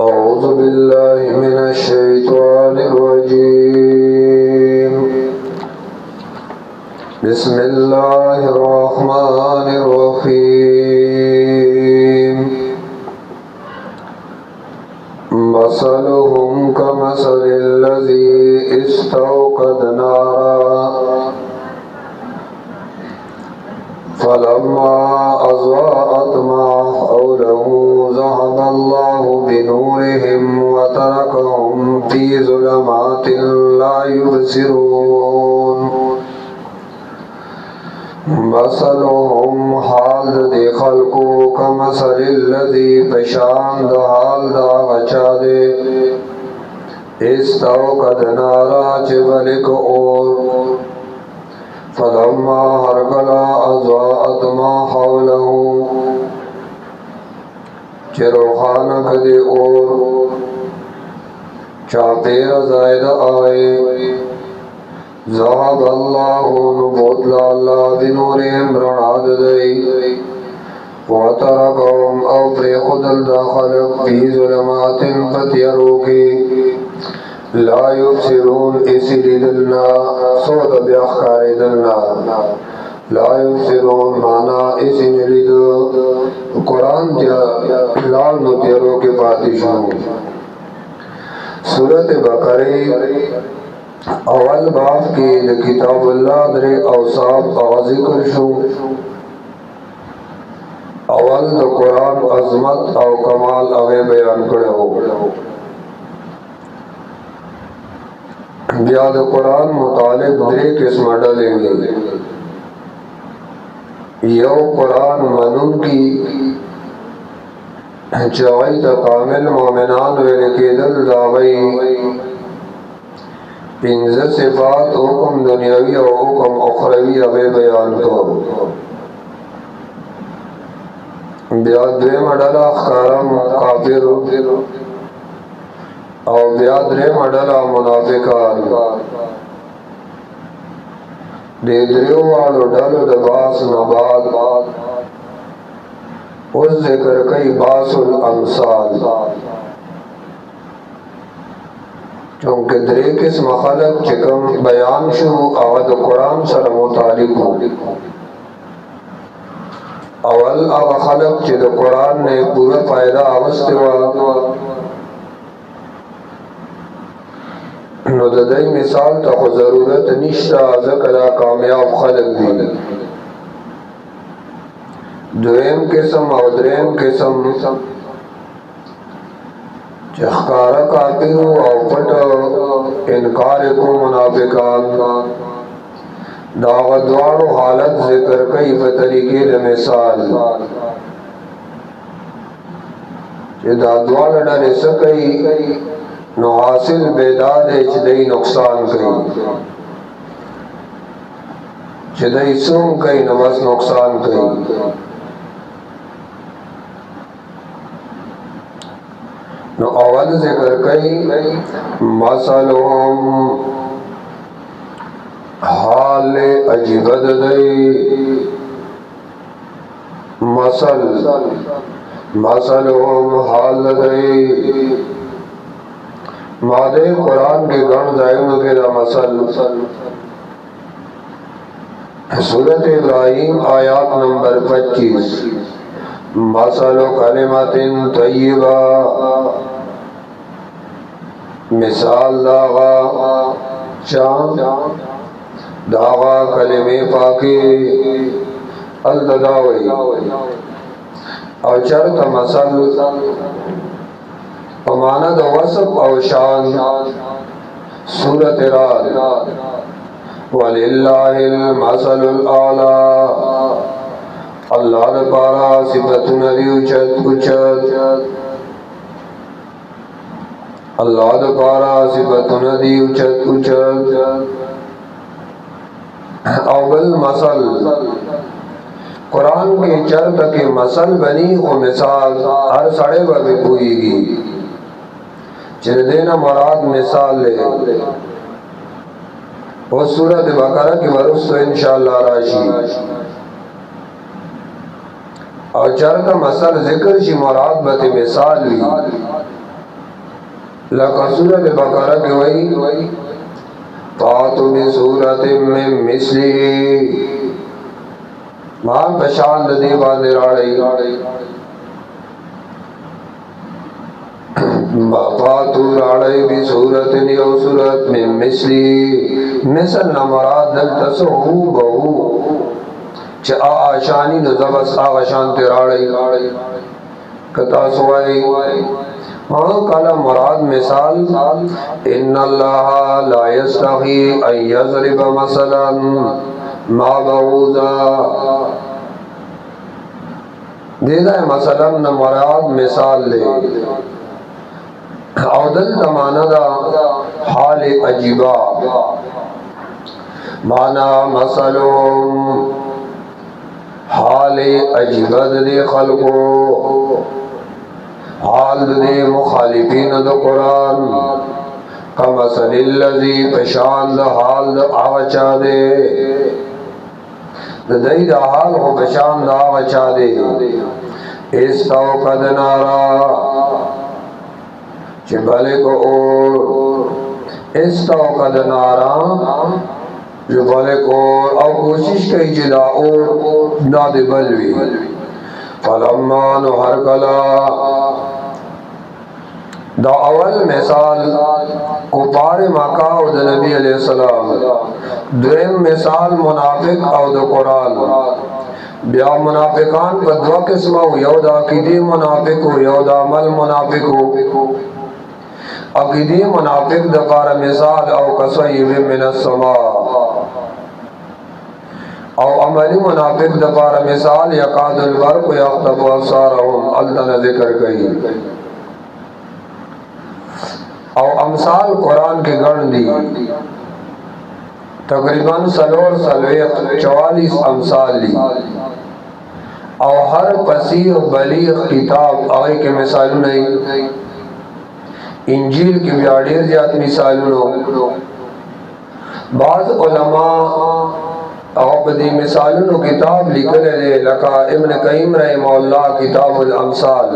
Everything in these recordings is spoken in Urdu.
أعوذ بالله من الشيطان الرجيم. بسم الله الرحمن الرحيم. مثلهم كمثل الذي استوقد نارا فلما أضاءت ما حوله ذهب الله بنورهم وتركهم في ظلمات لا يبصرون. مثلهم حال دے خلقو کمثل الذی پشان دا حال دا غچا دے استوقد نارا چبلک اور فلما هرکلا اضاءت ما حوله چروخانک دے اور چاپیر زائد آئے ذهب الله نبوت الله بنورهم رناد دئی وترکهم او پریخد الداخل فی ظلمات فتیروکی لا یبصرون اسی لیدلنا صوت بیاخکار دلنا لا یبصرون مانا اسی نلید قرآن تیا لال نتیرو کے پاتشوں. سورت بقرہ اول باب کی کتاب اللہ در اوصاف ذکر شو. اول د قرآن عظمت او کمال اوے بیان کرے ہو. بیا د قرآن متعلق درې قسم ډلې دي. یو قرآن منون کی چاہی تا کامل مومنان ویل کېدل داغی پنځه صفات حکم دنیاوی او حکم اخروی هغه بیان کو. بیا دویمه ډله ښکارم کافر او بیا درېیمه ډله منافقان. دې دریو واړو ډلو د باس نه بعد اوس ذکر کوي باس الامثال. چونکہ درې قسم خلق چکم بیان شو هغه د قرآن سره متعلق وو. اول هغه خلق چې د قرآن نه پوره فائدہ اخیستې وه نو د دې مثال ته خو ضرورت نشته ځکه دا کامیاب خلق دي. دویم قسم او دریم قسم چخکارا کافرو او پٹ انکار کو منافقان دا غدوارو حالت ذکر کئی بطریقے لمثال چه دا دوار ڈالے سکئی نو حاصل بیداد چه دی نقصان کئی چه دی سون کئی نو بس نقصان کئی. نو اول ذکر کئی مثلهم حال عجیبت دی. مثلهم حال دی مادے قرآن کے گن زائنوں کے دا مثل. سورت ابراہیم آیات نمبر 25. مثل کلمت طیبہ مثال داغا چاند داغا کلمے پاکی الدداوی او چرت مثل پماند وصف او شان. سورت راد وَلِلَّهِ الْمَثَلُ الْأَعْلَى اللہ دپارا صفتنا دی اچت اچت. اللہ دپارا صفتنا دی اچت اچت. اول مثل قرآن کے چرت کے مثل بنی و مثال ہر سڑے بے پوئی گی چل دینا مراد مثال لے. وہ سورت بقرہ کی ورس تو انشاءاللہ راشی اور چرتا مثل ذکر شی مراد بت مثال لی لکه سورۃ بقرہ کې وایي فاتوا بسورۃ من مثله ما بشان دې باندې راړی فاتوا راړی بسورۃ یو سورۃ من مثله مثل مراد دلته سو بو چې آشانی نو زبس آشان ته راړی کتا سوای کالا مراد مثال ان اللہ لا یستحی ان یضرب مثلا ما بعوضا دیدہ مثلا مراد مثال لے او دل تمانا دا حال عجیبا مانا مثلهم حال عجیبا دے خلقو حال دے مخالفین دا قرآن کمثل الذی پشان دا حال دا آغچا دے دی دا حال ہو پشان دا آغچا دے استوقد نارا چبلے کو اور استوقد نارا چبلے کو اور کوشش کئی جدا اور ناد بلوی فلما نہر کلا دا اول مثال کفار مکہ او دا نبی علیہ السلام دویم مثال منافق او دا قرآن بیا منافقان پا دو قسم ہو یو دا عقیدی منافق ہو یو دا عمل منافق ہو عقیدی منافق دا پار مثال او کسویب من السماء او عملی منافق دا پار مثال یقاد البرق یخطب ابصارهم اللہ ذکر کئی او امثال قرآن کے گن دی تقریباً سلور سلویق 44 امثال لی او ہر پسیح بلیغ کتاب آگے کے مثالوں نہیں انجیل کی بیاڑیر زیاد مثالوں بعض علماء او بدی مثالوں کتاب لکھلے لے لکا ابن قیم رحمہ اللہ کتاب الامثال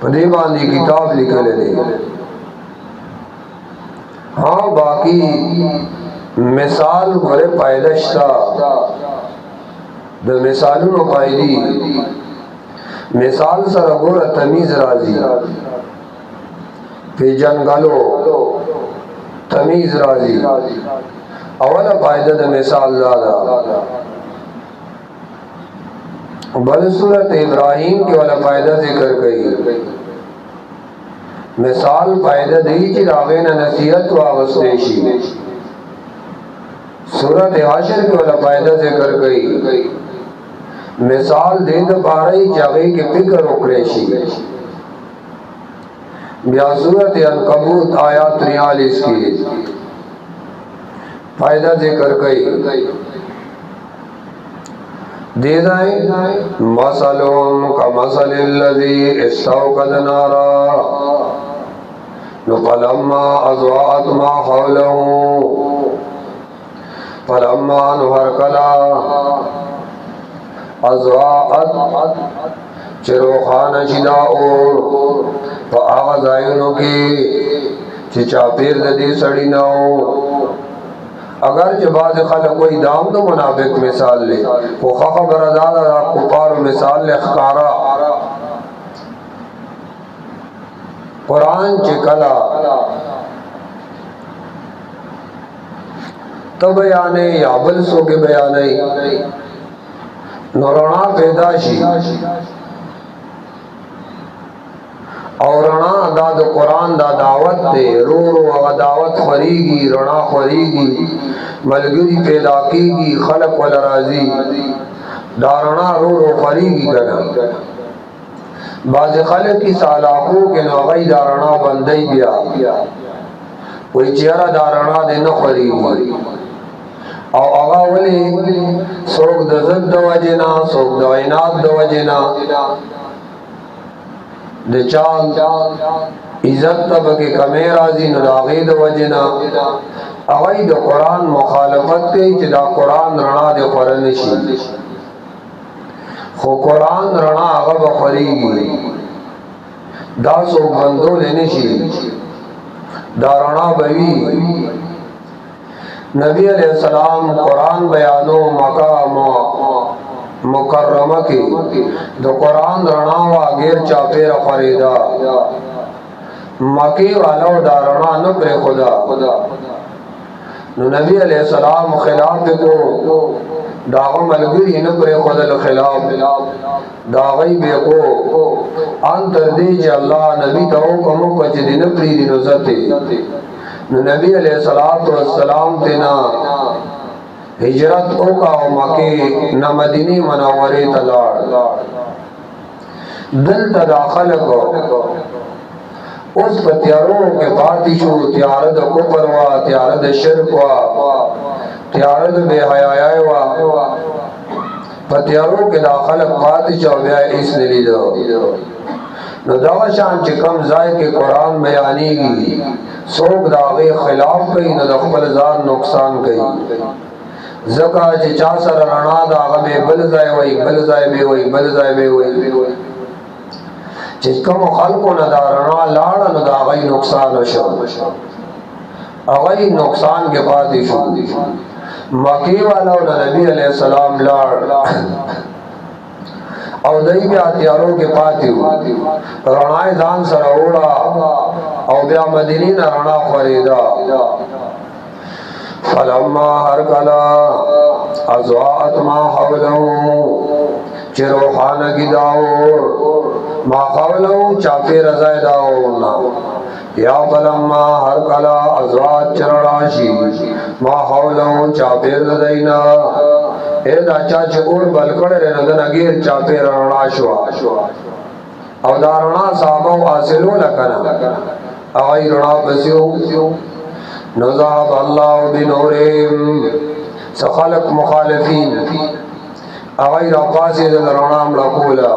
پدی باندی کتاب لکھلے لے ہاں باقی مثال گرے پائدشتا دا مثالوں پائدی مثال سر گور تمیز رازی پی جنگلو تمیز رازی اولا فائدہ دا مثال دادا بل صورت ابراہیم کی والا فائدہ ذکر کئی مثال فائدہ دی چی راغین نصیحت و آغستیشی صورت حشر کی والا فائدہ ذکر کئی مثال دے دا پارئی چاگئی کے فکر اکریشی بیا صورت عنکبوت آیات 43 کی فائدہ ذکر کئی دے دائیں مثلهم کمثل الذی استوقد نارا فلما اضاءت ما حوله فلما نهرکلا اضاءت چروخان شدا اور فا آغاز آئینوں کی چچا پیر ددی سڑی ناؤ اگر جو بعض خلق کوئی دام تو منافق مثال لے وہ خبر ازادہ کفار مثال لے خکارا قرآن چکلا تو بیانے یا بلسوں کے بیانے نورنا پیدا شی اور رنا دا دا قرآن دا دعوت دے رو رو اگا دعوت خریگی رنا خریگی ملگری پیدا کیگی خلق والرازی دا رنا رو رو خریگی کنا بعض خلق کی سالاقوں کے نوغی دا رنا بندی بیا کوئی چیارہ دا رنا دے نخریگی او اگا ولی سوک دا زد دا وجنا سوک دا عناد دا وجنا د چال عزت تب کے کمی رازی نداغی دا وجنا اغی دا قرآن مخالفت کئی چی دا قرآن رنا دے قرنشی خو قرآن رنا اغا بخوریگی دا سو بندول نشي دا رڼا بوي نبی علیہ السلام قرآن بیانو مقام مکرمه کی دو قرآن رڼا وا غیر چاپیر خریدا مکی والو دا رڼا نه پر خدا نو نبی علیہ السلام خلاف کو داغه ملګری نه پر خدل خلاف داغی به کو ان تر دې چې الله نبی ته حکم وکړي چې دین پری دینو زته نو نبی علیہ الصلوۃ والسلام تینا ہجرت وکا او مکه نہ مدینه منوره ته لاړ دل تداخل کو اس پتیاروں کے پاتی شو تیار د کفر وا تیار د شرک وا تیار د بے حیاي وا پتیاروں کے داخل پاتی شو بیا اس نے لیدو نو دا شان چې کم ځای کې قران بیانېږي څوک داغه خلاف کوي نو د خپل ځان نقصان کوي زکه چې چا سره رڼا داغه بل ځای وای بل ځای به وای بل ځای به وای چې کوم خلکو نه دا رڼا لاړ نو دا غي نقصان وشو هغه نقصان کې پاتې شو مکی والا او نبی علیہ السلام لاړ او دای بیا تیارو کې پاتې رڼا ځان سره وړا او بیا مدینه نه رڼا خریدا فلما هر کلا ازواءت ما حوله چې روحانه کی داو ما حوله چاپی رضای داونا یا فلما هر کلا ازواءت چرڑاشی ما حوله چاپی رضاینا اے دا چا چکور بلکڑ رہنا دن اگیر چاپی رڑا شوا او دا رڑا صحابو آسلو لکنا اغای رڑا بسیو نظاب اللہ بنوریم سخلق مخالفین اغای رقاسی دل رڑام لکولا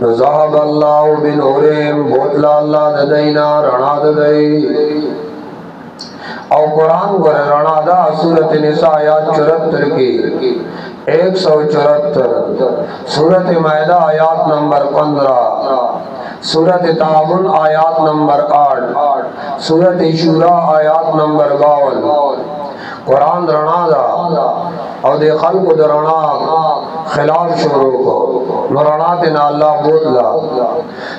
نظاب اللہ بنوریم بوتلا اللہ ددینا رڑا ددئی او قرآن گر رڼا دا سورت نساء آیات 74 کی 174 سورت مائدہ آیات نمبر 15 سورت تعاون آیات نمبر 8 سورت شورا آیات نمبر 52 قرآن رڼا دا او دے خلق دا رڼا خلاف شروع کو نو رڼا تینا اللہ بودلا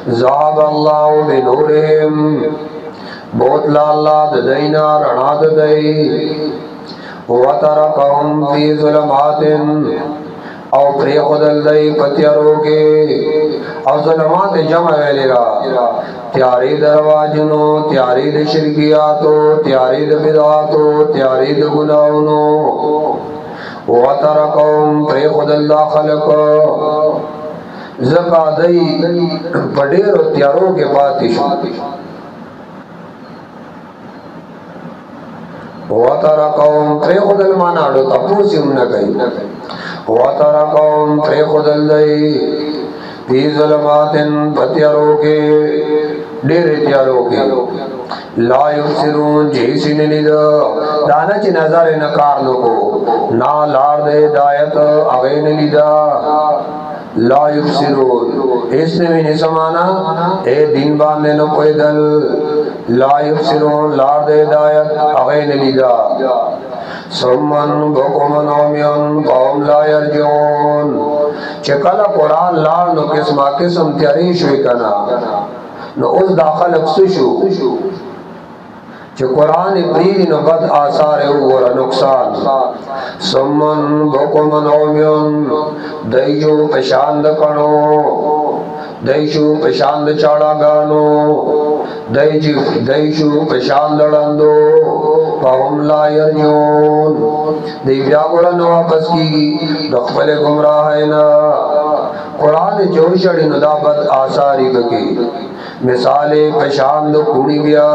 ذهب اللہ بنورہم بوتلا اللہ ددینا رڼا ددئی وترکهم فی ظلمات او پری خدل دئی پتیارو کے او ظلمات جمع ویلی را تیاری درواجنو تیاری د شرکیاتو تیاری د بدعاتو تیاری د گناہونو وترکهم پری خدل دا خلق زکا دئی پڑیر تیارو کے پاتی شو وَتَرَقَوْمْ پری خودل مانا اڑو تپوسی امنا کئی وَتَرَقَوْمْ پری خودل دئی فی ظلماتن پتیارو کے دیر تیارو کے لا یبصرون جیسی نلید دانا چی نظر نکار نکو نا لار دے دایت اغین لیدا لا یبصرون اس نے بھی نہیں سمانا اے دین باندے نو پیدل لا یبصرون لار دے دایت اغین لیدا سمن بکمن عمیون قوم لا یرجون چکل قرآن لار نو قسم تیاری شوی کنا نو اس داخل اکسشو چه قرآن پریدی نو بد آثار اوور نقصان سمن بکمن عمیون دیجو پشاند کنو دیشو پشاند چاڑا گانو دیشو پشاند لندو فهم لا یرجون دی بیا قرآن واپس کی دخفل گمراہینا قرآن جوشڑی نو دا بد آثاری بکی مثال پشاند کونی بیا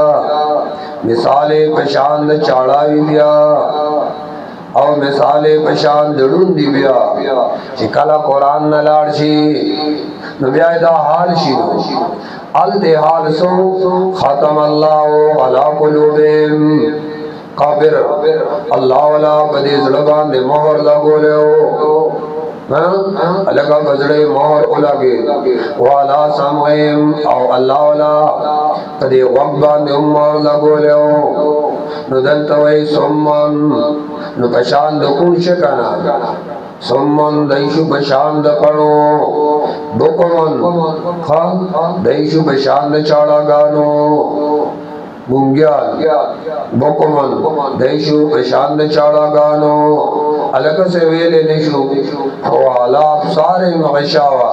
مثال پشاند چاڑاوی بیا او مثال پشاند دڑون دی بیا چکلا قرآن نلار شی نو بیا دا حال شی نو ال دے حال سو ختم اللہ علا قلوبیم کافر اللہ والا بدی ظلبان دے مہر لگو لے ہو لگا بزڑے مور اولگے والا سمغیم او اللہ والا پدی غبان دی مور لگو لیو نو دلتوی سمن نو پشاند کن شکنا سمن دیشو پشاند کنو بکمن دیشو پشاند چاڑا گانو گنگیان بکمن دیشو پشاند چاڑا گانو علکہ سے ویلے نشو والا سارے مغشاوا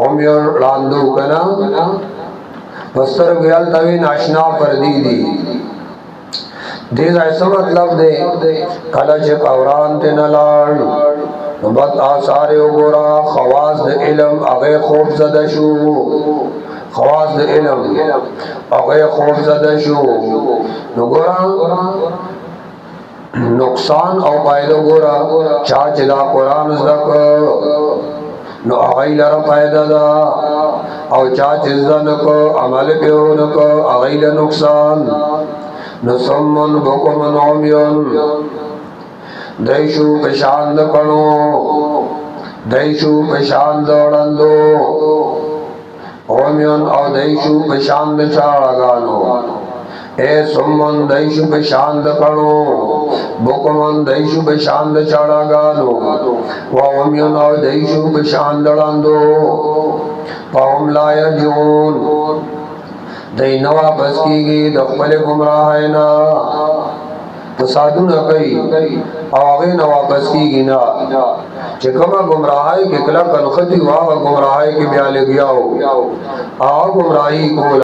امیون راندو کنا بستر گیال توین اشنا پردی دی دیز ایسا مطلب دے کلچ قوران تے نلان بد آثار اگورا خواص دے علم اغی خوف زدشو خواص دے علم اغی خوف زدشو نگورا نقصان او پایدو گورا چاچ دا قرآن ازدک نو اغی لر پایدا دا او چاچ ازدنک عمل پیونک اغی لنقصان نو سمن بکمن عمیون دیشو پشاند کنو دیشو پشاند رندو عمیون او دیشو پشاند چارگانو اے سمن دیشو پشاند کنو بکمن دیشو پشاند چارگانو وعمیون او دیشو پشاند رندو فهم لا یرجون دی نوا پس کی گی دخپل گمراہینا تصادو نہ کئی آغی نوا پس کی گی نا چکمہ گمراہی کے کلک انخطی واغ گمراہی کے بیالے گیا ہو آغا گمراہی کو